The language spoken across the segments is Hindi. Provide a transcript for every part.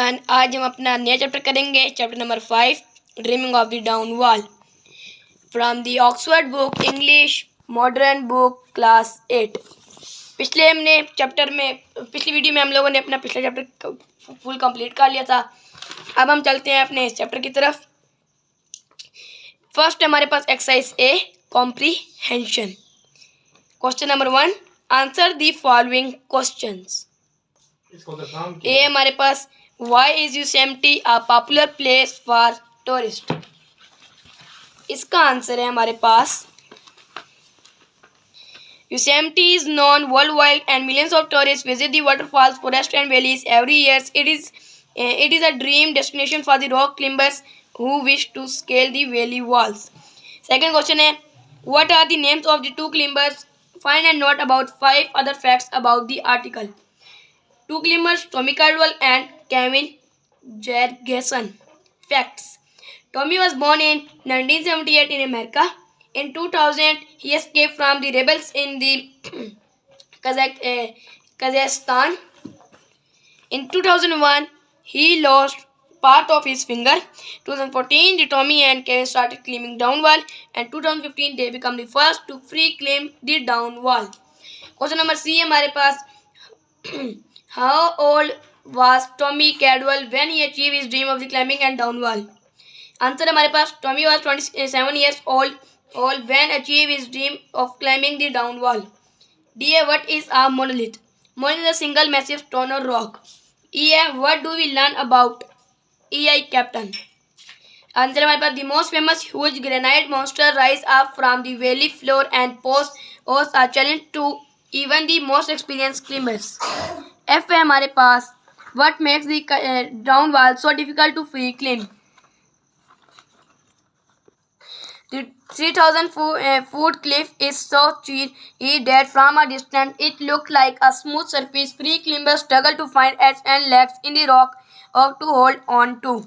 आज हम अपना नया चैप्टर करेंगे, chapter number 5, dreaming of the down wall, from the Oxford book English modern book class 8। पिछले वीडियो में हम लोगों ने अपना पिछला चैप्टर फुल कंप्लीट कर लिया था। अब हम चलते हैं अपने इस चैप्टर की तरफ। फर्स्ट हमारे पास exercise A, comprehension. Question number 1, answer the following questions. A हमारे पास, Why is Yosemite a popular place for tourists? इसका आंसर है हमारे पास, Yosemite is known worldwide and millions of tourists visit the waterfalls, forests and valleys every year. It is a dream destination for the rock climbers who wish to scale the valley walls. Second question है, what are the names of the two climbers? Find and note about 5 other facts about the article. Two climbers, Tommy Caldwell and Kevin Jergeson. Facts. Tommy was born in 1978 in America. In 2000, he escaped from the rebels in the Kazakhstan. In 2001, he lost part of his finger. 2014, the Tommy and Kevin started climbing down wall. And 2015, they become the first to free climb the down wall. Question number C हमारे पास, how old was Tommy Caldwell when he achieved his dream of the climbing and down wall? Answer हमारे पास, Tommy was 27 years old when achieved his dream of climbing the down wall. D. What is a monolith? Monolith is a single massive stone or rock. E. What do we learn about E.I. Captain? Answer हमारे पास, the most famous huge granite monster rise up from the valley floor and pose a challenge to even the most experienced climbers. F है हमारे पास, what makes the down wall so difficult to free climb? The 3000 foot cliff is so sheer that from a distance it looked like a smooth surface. Free climbers struggle to find edge and legs in the rock or to hold on to.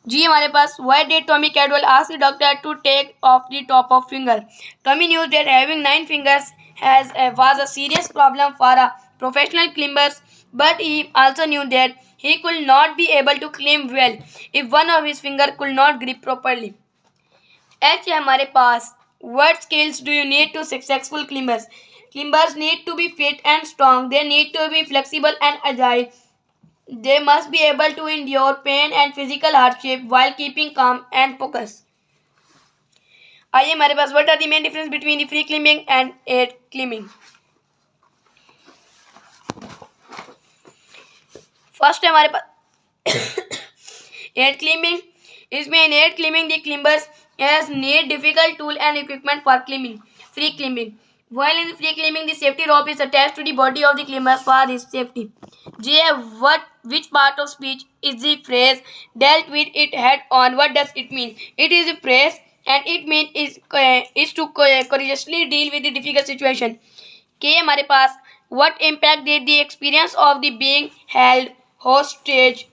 G हमारे पास, why did Tommy Caldwell ask the doctor to take off the top of finger? Tommy knew that having 9 fingers was a serious problem for a professional climbers, but he also knew that he could not be able to climb well if one of his fingers could not grip properly. H है हमारे पास, what skills do you need to successful climbers? Climbers need to be fit and strong. They need to be flexible and agile. They must be able to endure pain and physical hardship while keeping calm and focus. आइए हमारे पास, what are the main difference between the free climbing and air climbing? First है हमारे पास air climbing. इसमें in air climbing the climbers has need difficult tool and equipment for climbing. Free climbing, while in free climbing the safety rope is attached to the body of the climber for his safety. J. Which part of speech is the phrase dealt with it head on? What does it mean? It is a phrase and it means is to courageously deal with the difficult situation. K हमारे पास, what impact did the experience of the being held hostage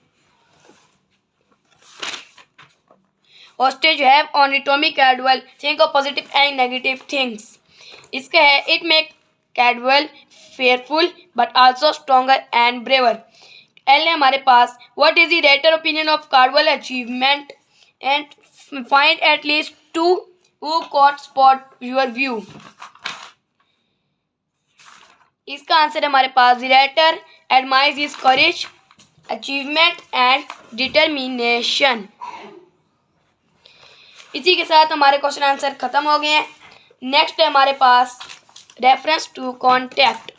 have on Tommy Caldwell? Think of positive and negative things. इसका है, it make Caldwell fearful but also stronger and braver. L है हमारे पास, what is the writer opinion of Caldwell achievement and find at least 2 who could support your view. इसका आंसर है हमारे पास, the writer admires his courage, achievement and determination. इसी के साथ हमारे क्वेश्चन आंसर खत्म हो गए हैं। नेक्स्ट है हमारे पास reference to context.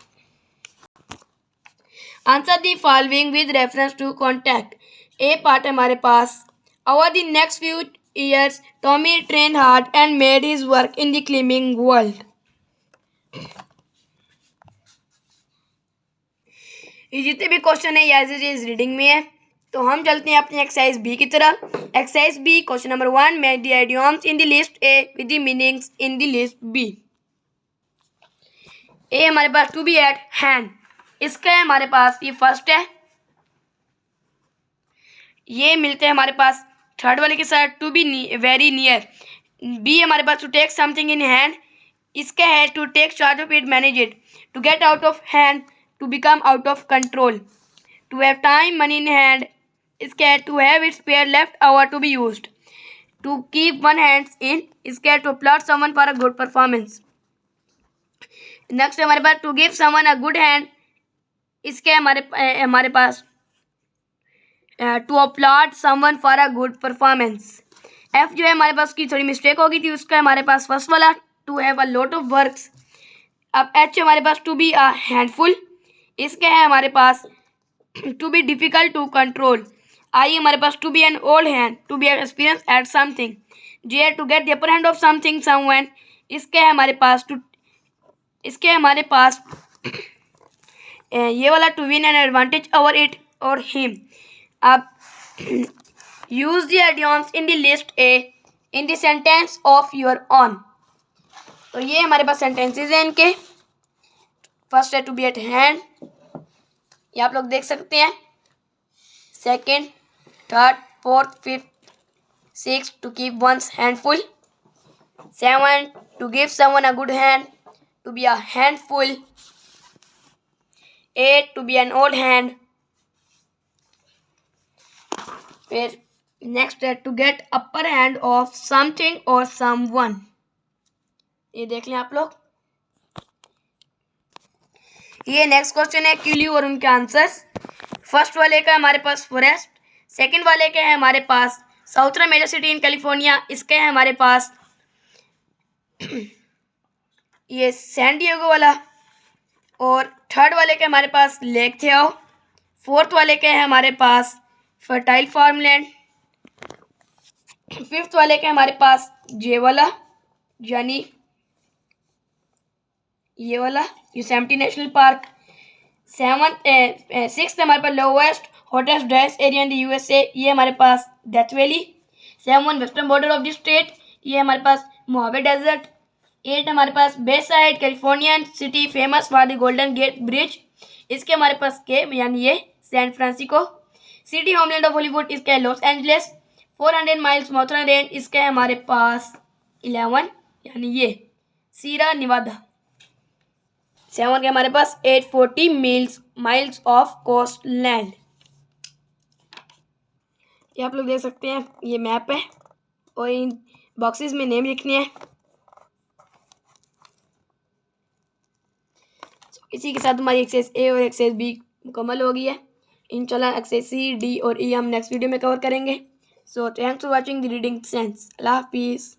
Answer the following with reference to context. A part है हमारे पास, over the next few years Tommy train hard and made his work in the climbing world. ये जितने भी क्वेश्चन है ये इस रीडिंग में है। तो हम चलते हैं अपनी एक्सरसाइज बी की तरफ। Exercise B, question number 1, match the idioms in the list A with the meanings in the list B. A हमारे पास, टू बी एट हैंड, इसका है हमारे पास, ये फर्स्ट है, ये मिलते हैं हमारे पास थर्ड वाले के साथ, to be very near. B हमारे पास, to take something in hand, इसका है to take charge of it, manage it. To get out of hand, to become out of control. To have time, money in hand, इसके है to have its spare left over to be used, to keep one hands in, इसके है to applaud someone for a good performance. Next हमारे पास to give someone a good hand, इसके हमारे पास to applaud someone for a good performance. F जो है हमारे पास की थोड़ी मिस्टेक हो गई थी, उसका हमारे पास फर्स्ट वाला to have a lot of works. अब एच हमारे पास टू बी अ हैंडफुल, इसके है हमारे पास to be difficult to control. I हमारे पास to be an old hand, to be experience at something. J है to get the upper hand of something someone, इसके है हमारे पास ये वाला to win an advantage over it और हिम। अब use the idioms in the list A in the sentence of your on. तो ये हमारे पास सेंटेंसेस हैं इनके। फर्स्ट है टू बी एट हैंड, ये आप लोग देख सकते हैं। Second, third, fourth, fifth, six, to keep one's handful. Seven, to give someone a good hand, to be a handful. Eight, to be an old hand. फिर नेक्स्ट है to get upper hand of something और समवन, ये देख लें आप लोग। ये नेक्स्ट क्वेश्चन है क्यूल्यू और उनके आंसर्स। फर्स्ट वाले का हमारे पास फॉरेस्ट, सेकंड वाले के है हमारे पास southern major city in California, इसके है हमारे पास ये सैन डिएगो वाला। और थर्ड वाले के हमारे पास लेक थियाओ। फोर्थ वाले के है हमारे पास फर्टाइल फार्मलैंड। फिफ्थ वाले के हमारे पास जे वाला, यानी ये वाला योसेमिटी नेशनल पार्क। सिक्स्थ हमारे पास lowest hottest driest area in the USA, ये हमारे पास Death Valley. 7 western border of the state, ये हमारे पास मोहावे डेजर्ट। 8 हमारे पास bayside Californian city famous for the Golden Gate Bridge, इसके हमारे पास के यानी ये San Francisco. City homeland of Hollywood, इसका है Los Angeles. 400 miles mountain range, इसका है हमारे पास 11 यानी ये सीरा निवादा। 7 के हमारे पास 840 माइल्स ऑफ कोस्ट लैंड। ये आप लोग देख सकते हैं, ये मैप है और इन बॉक्सेस में नेम लिखने हैं। इसी के साथ हमारी एक्सरसाइज ए और एक्सरसाइज बी मुकम्मल हो गई है। इंशाल्लाह एक्सरसाइज सी, डी और ई हम नेक्स्ट वीडियो में कवर करेंगे। So thanks for watching the reading sense. अल्लाह हाफिज़।